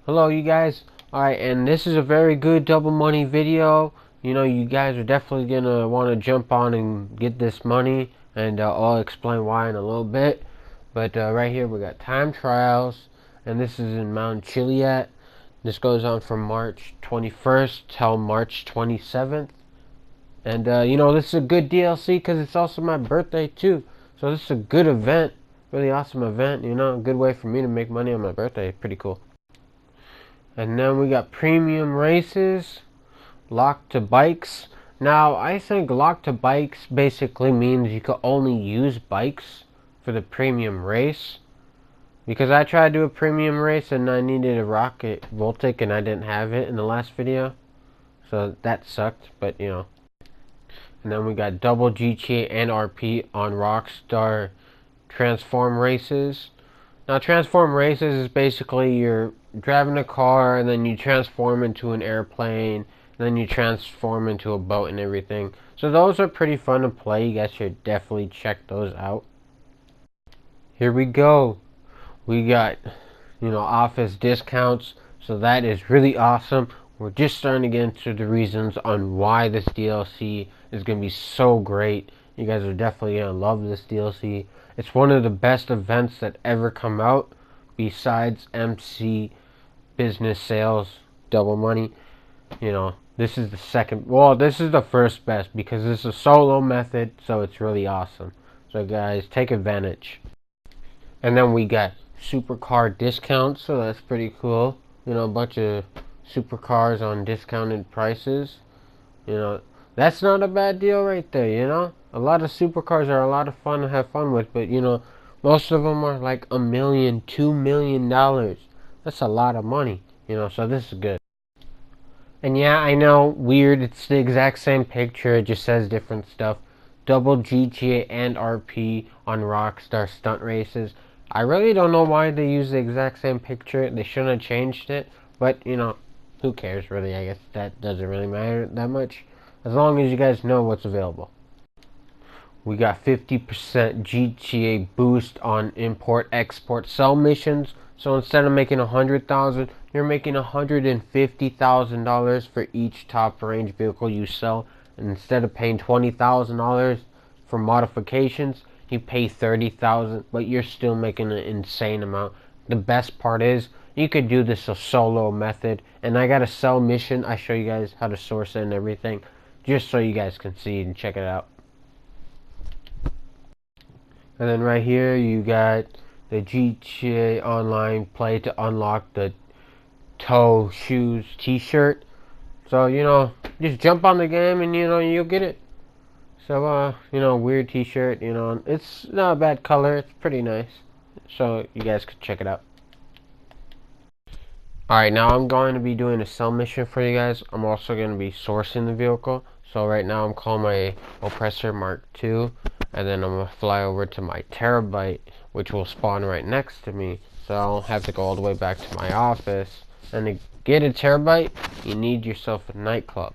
Hello, you guys. Alright, and this is a very good double money video. You know, you guys are definitely gonna want to jump on and get this money, and I'll explain why in a little bit. But right here we got time trials, and this is in Mount Chiliad. This goes on from March 21st till March 27th. And you know, this is a good DLC because it's also my birthday too. So this is a good event, really awesome event. You know, a good way for me to make money on my birthday. Pretty cool. And then we got premium races, locked to bikes. Now, I think locked to bikes basically means you could only use bikes for the premium race. Because I tried to do a premium race and I needed a rocket Voltic and I didn't have it in the last video. So that sucked, but you know. And then we got double GTA and RP on Rockstar Transform races. Now, transform races is basically you're driving a car and then you transform into an airplane, and then you transform into a boat and everything. So those are pretty fun to play. You guys should definitely check those out. Here we go. We got, you know, office discounts. So that is really awesome. We're just starting to get into the reasons on why this DLC is going to be so great. You guys are definitely going to love this DLC. It's one of the best events that ever come out besides MC business sales double money. You know, this is the second, well, this is the first best because this is a solo method, so it's really awesome. So guys, take advantage. And then we got supercar discounts, so that's pretty cool. You know, a bunch of supercars on discounted prices. You know, that's not a bad deal right there, you know? A lot of supercars are a lot of fun to have fun with, but you know, most of them are like $1 million, $2 million. That's a lot of money, you know, so this is good. And yeah, I know, weird, it's the exact same picture, it just says different stuff. Double GTA and RP on Rockstar stunt races. I really don't know why they use the exact same picture. They shouldn't have changed it, but you know, who cares really? I guess that doesn't really matter that much, as long as you guys know what's available. We got 50% GTA boost on import export sell missions. So instead of making 100,000, you're making $150,000 for each top range vehicle you sell. And instead of paying $20,000 for modifications, you pay $30,000, but you're still making an insane amount. The best part is you could do this a solo method, and I got a sell mission. I show you guys how to source it and everything, just so you guys can see and check it out. And then right here you got the GTA Online play to unlock the toe shoes t-shirt. So, you know, just jump on the game and, you know, you'll get it. So, you know, weird t-shirt, you know, it's not a bad color. It's pretty nice. So, you guys could check it out. Alright, now I'm going to be doing a sell mission for you guys. I'm also going to be sourcing the vehicle. So right now I'm calling my Oppressor Mark II, and then I'm going to fly over to my Terabyte, which will spawn right next to me. So I don't have to go all the way back to my office. And to get a Terabyte, you need yourself a nightclub.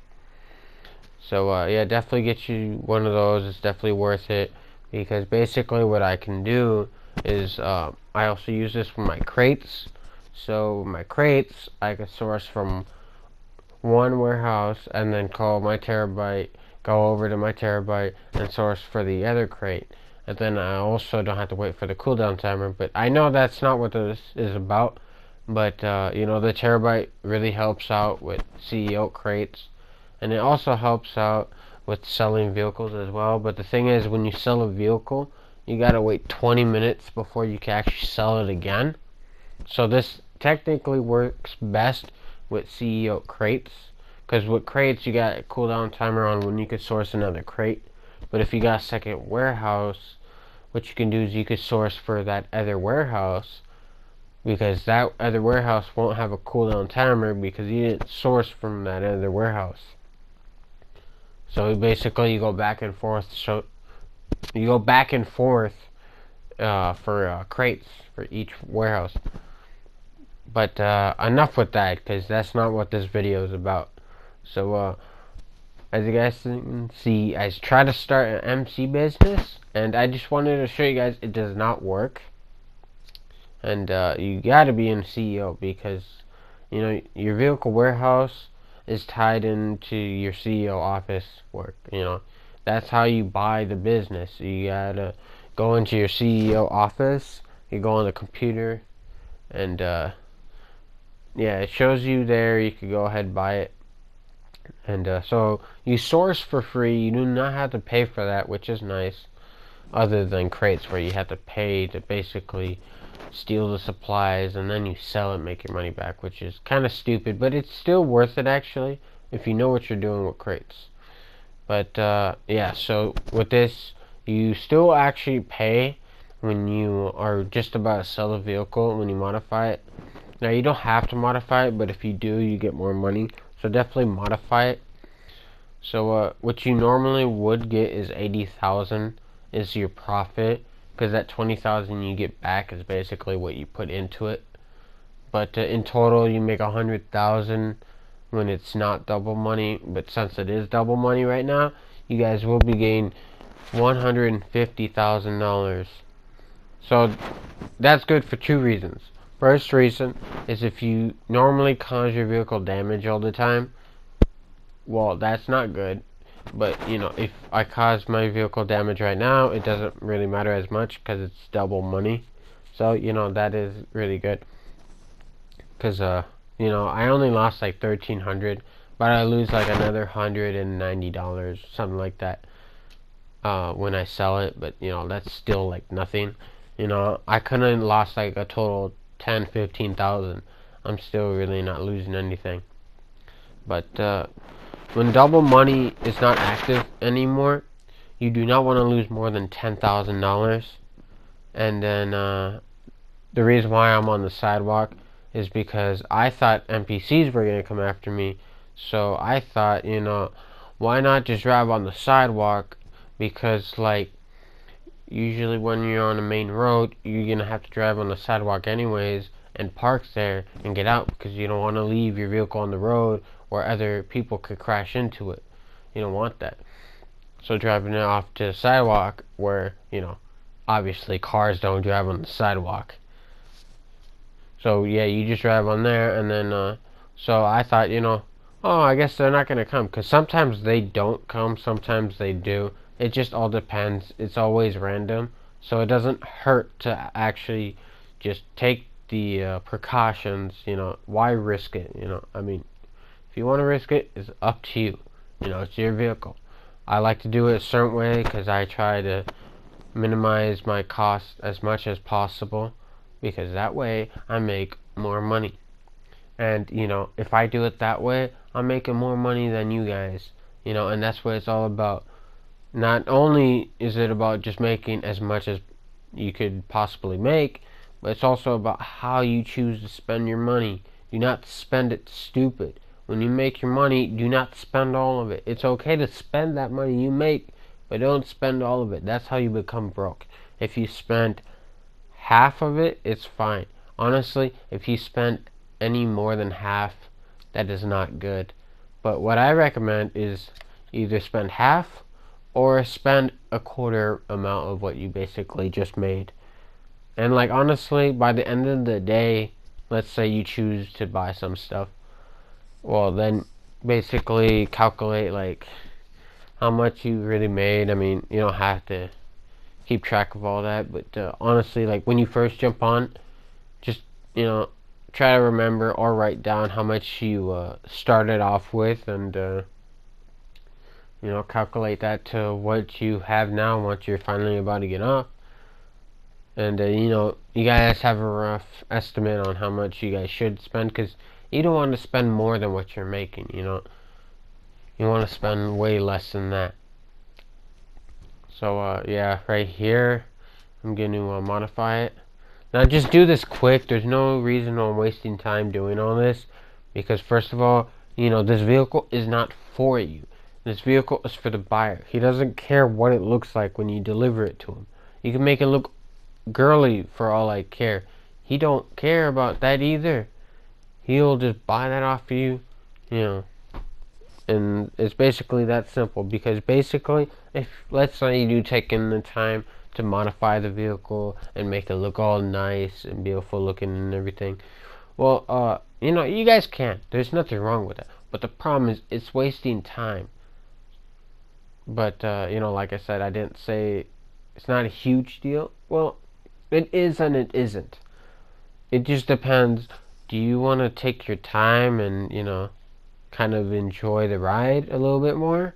So yeah, definitely get you one of those. It's definitely worth it, because basically what I can do is I also use this for my crates. So my crates I can source from one warehouse and then call my Terabyte, go over to my Terabyte and source for the other crate. And then I also don't have to wait for the cooldown timer, but I know that's not what this is about. But you know, the Terabyte really helps out with CEO crates, and it also helps out with selling vehicles as well. But the thing is, when you sell a vehicle, you gotta wait 20 minutes before you can actually sell it again. So this technically works best with CEO crates, because with crates you got a cooldown timer on when you could source another crate. But if you got a second warehouse, what you can do is you could source for that other warehouse, because that other warehouse won't have a cooldown timer because you didn't source from that other warehouse. So basically you go back and forth. So you go back and forth for crates for each warehouse. But enough with that, because that's not what this video is about. So as you guys can see, I tried to start an MC business, and I just wanted to show you guys it does not work. And you gotta be in CEO, because You know, your vehicle warehouse is tied into your CEO office work. You know, that's how you buy the business. You gotta go into your CEO office. You go on the computer, and yeah, it shows you there. You could go ahead and buy it. And so you source for free. You do not have to pay for that, which is nice. Other than crates where you have to pay to basically steal the supplies and then you sell it, make your money back, which is kind of stupid, but it's still worth it actually if you know what you're doing with crates. But yeah, so with this, you still actually pay when you are just about to sell the vehicle when you modify it. Now you don't have to modify it, but if you do, you get more money. So definitely modify it. So what you normally would get is 80,000 is your profit, because that 20,000 you get back is basically what you put into it. But in total, you make 100,000 when it's not double money. But since it is double money right now, you guys will be getting $150,000. So that's good for two reasons. First reason is if you normally cause your vehicle damage all the time, well, that's not good. But, you know, if I cause my vehicle damage right now, it doesn't really matter as much because it's double money. So, you know, that is really good. Because, you know, I only lost like $1,300, but I lose like another $190, something like that, when I sell it. But, you know, that's still like nothing. You know, I couldn't have lost like a total 10, 15,000. I'm still really not losing anything. But, when double money is not active anymore, you do not want to lose more than $10,000. And then the reason why I'm on the sidewalk is because I thought NPCs were going to come after me. So I thought, you know, why not just drive on the sidewalk? Because, like, usually when you're on the main road, you're going to have to drive on the sidewalk anyways and park there and get out because you don't want to leave your vehicle on the road where other people could crash into it. You don't want that. So driving it off to the sidewalk where, you know, obviously cars don't drive on the sidewalk. So yeah, you just drive on there and then, so I thought, you know, oh, I guess they're not going to come. Because sometimes they don't come, sometimes they do. It just all depends. It's always random. So it doesn't hurt to actually just take the precautions, you know. Why risk it, you know? I mean, if you want to risk it, it's up to you. You know, it's your vehicle. I like to do it a certain way because I try to minimize my costs as much as possible because that way I make more money. And, you know, if I do it that way, I'm making more money than you guys. You know, and that's what it's all about. Not only is it about just making as much as you could possibly make, but it's also about how you choose to spend your money. Do not spend it stupid. When you make your money, do not spend all of it. It's okay to spend that money you make, but don't spend all of it. That's how you become broke. If you spend half of it, it's fine. Honestly, if you spend any more than half, that is not good. But what I recommend is either spend half or spend a quarter amount of what you basically just made. And like honestly, by the end of the day, let's say you choose to buy some stuff, well then basically calculate like how much you really made. I mean, you don't have to keep track of all that, but honestly, like when you first jump on, just, you know, try to remember or write down how much you started off with, and you know, calculate that to what you have now once you're finally about to get off. And you know, you guys have a rough estimate on how much you guys should spend, because you don't want to spend more than what you're making. You know, you want to spend way less than that. So yeah, right here I'm going to modify it. Now just do this quick. There's no reason on wasting time doing all this, because first of all, you know, this vehicle is not for you. This vehicle is for the buyer. He doesn't care what it looks like when you deliver it to him. You can make it look girly for all I care. He don't care about that either. He'll just buy that off of you, you know. And it's basically that simple, because basically, if let's say you do take in the time to modify the vehicle and make it look all nice and beautiful looking and everything, Well, you know, you guys can. There's nothing wrong with it. But the problem is, it's wasting time. But, you know, like I said, I didn't say it's not a huge deal. Well, it is and it isn't. It just depends. Do you want to take your time and, you know, kind of enjoy the ride a little bit more?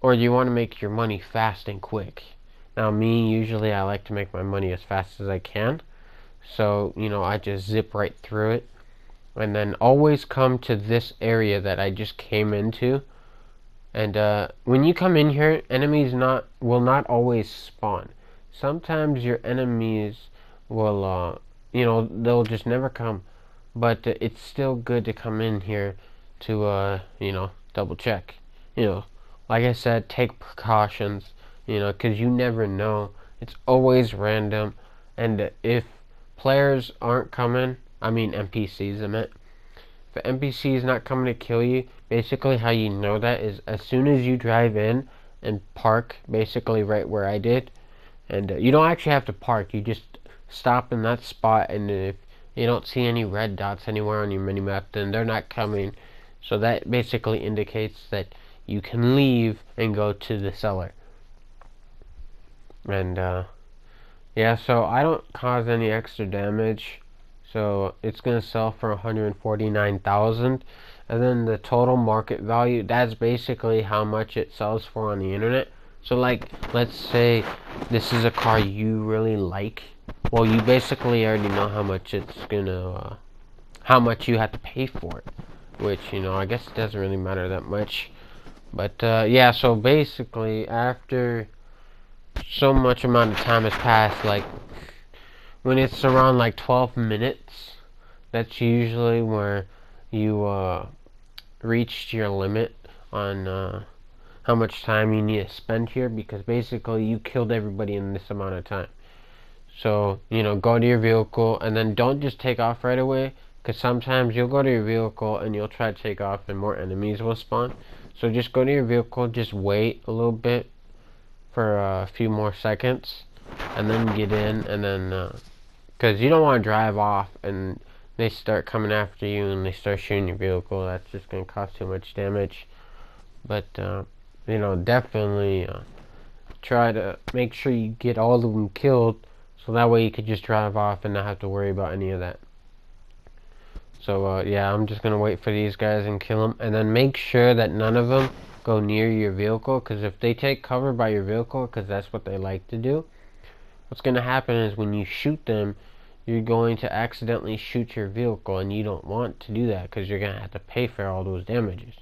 Or do you want to make your money fast and quick? Now, me, usually I like to make my money as fast as I can. So, you know, I just zip right through it. And then always come to this area that I just came into. And when you come in here, enemies will not always spawn. Sometimes your enemies will, you know, they'll just never come. But it's still good to come in here to, you know, double check. You know, like I said, take precautions. You know, because you never know. It's always random. And if players aren't coming, I mean NPCs, I meant. If an NPC is not coming to kill you, basically how you know that is as soon as you drive in and park, basically right where I did, and you don't actually have to park. You just stop in that spot, and if you don't see any red dots anywhere on your minimap, then they're not coming. So that basically indicates that you can leave and go to the cellar. And yeah, so I don't cause any extra damage. So it's gonna sell for 149,000, and then the total market value, that's basically how much it sells for on the internet. So like, let's say this is a car you really like. Well, you basically already know how much it's gonna, how much you have to pay for it. Which, you know, I guess it doesn't really matter that much. But yeah, so basically after so much amount of time has passed, like when it's around like 12 minutes, that's usually where you reached your limit on how much time you need to spend here, because basically you killed everybody in this amount of time. So, you know, go to your vehicle and then don't just take off right away, because sometimes you'll go to your vehicle and you'll try to take off and more enemies will spawn. So just go to your vehicle, just wait a little bit for a few more seconds and then get in, and then because you don't want to drive off and they start coming after you and they start shooting your vehicle. That's just going to cause too much damage. But you know, definitely try to make sure you get all of them killed, so that way you could just drive off and not have to worry about any of that. So yeah, I'm just going to wait for these guys and kill them, and then make sure that none of them go near your vehicle, because if they take cover by your vehicle, because that's what they like to do, what's going to happen is when you shoot them, you're going to accidentally shoot your vehicle, and you don't want to do that because you're going to have to pay for all those damages.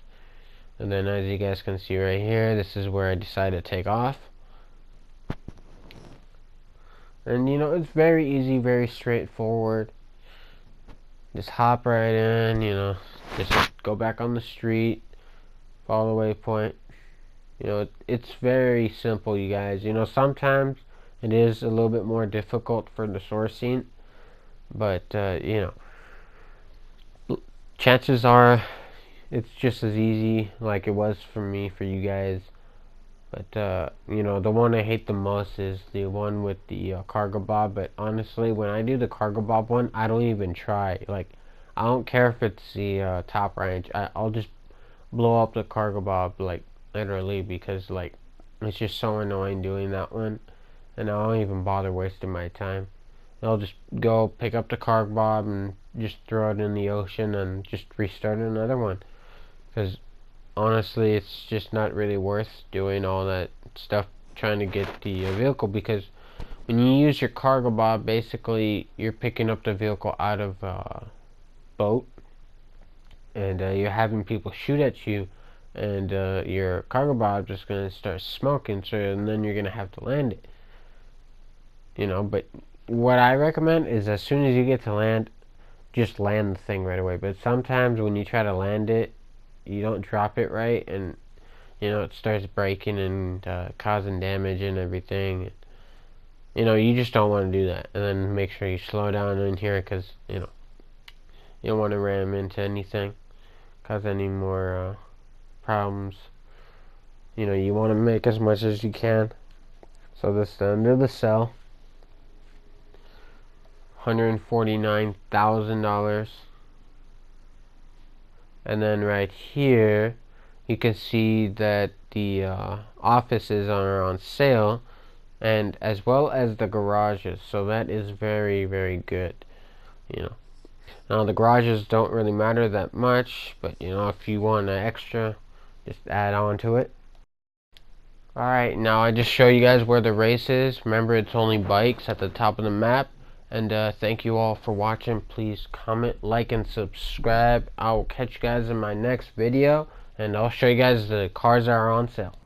And then as you guys can see right here, this is where I decided to take off. And you know, it's very easy, very straightforward. Just hop right in, you know, just go back on the street, follow the waypoint. You know, it's very simple, you guys. You know, sometimes it is a little bit more difficult for the sourcing, but you know, chances are it's just as easy like it was for me for you guys. But you know, the one I hate the most is the one with the cargo bob. But honestly, when I do the cargo bob one, I don't even try. Like, I don't care if it's the top range. I'll just blow up the cargo bob, like, literally, because like it's just so annoying doing that one, and I don't even bother wasting my time. I'll just go pick up the cargo bob and just throw it in the ocean and just restart another one, because honestly it's just not really worth doing all that stuff trying to get the vehicle, because when you use your cargo bob, basically you're picking up the vehicle out of a boat, and you're having people shoot at you, and your cargo bob just gonna start smoking, so and then you're gonna have to land it, you know. But what I recommend is as soon as you get to land, just land the thing right away. But sometimes when you try to land it, you don't drop it right, and you know, it starts breaking and causing damage and everything. You know, you just don't want to do that. And then make sure you slow down in here, because you know, you don't want to ram into anything, cause any more problems. You know, you want to make as much as you can. So this is the end of the cell. $149,000. And then right here you can see that the offices are on sale, and as well as the garages, so that is very, very good. Now the garages don't really matter that much, but if you want an extra, just add on to it. Alright, now I just show you guys where the race is. Remember, it's only bikes at the top of the map. And thank you all for watching. Please comment, like, and subscribe. I will catch you guys in my next video, and I'll show you guys the cars that are on sale.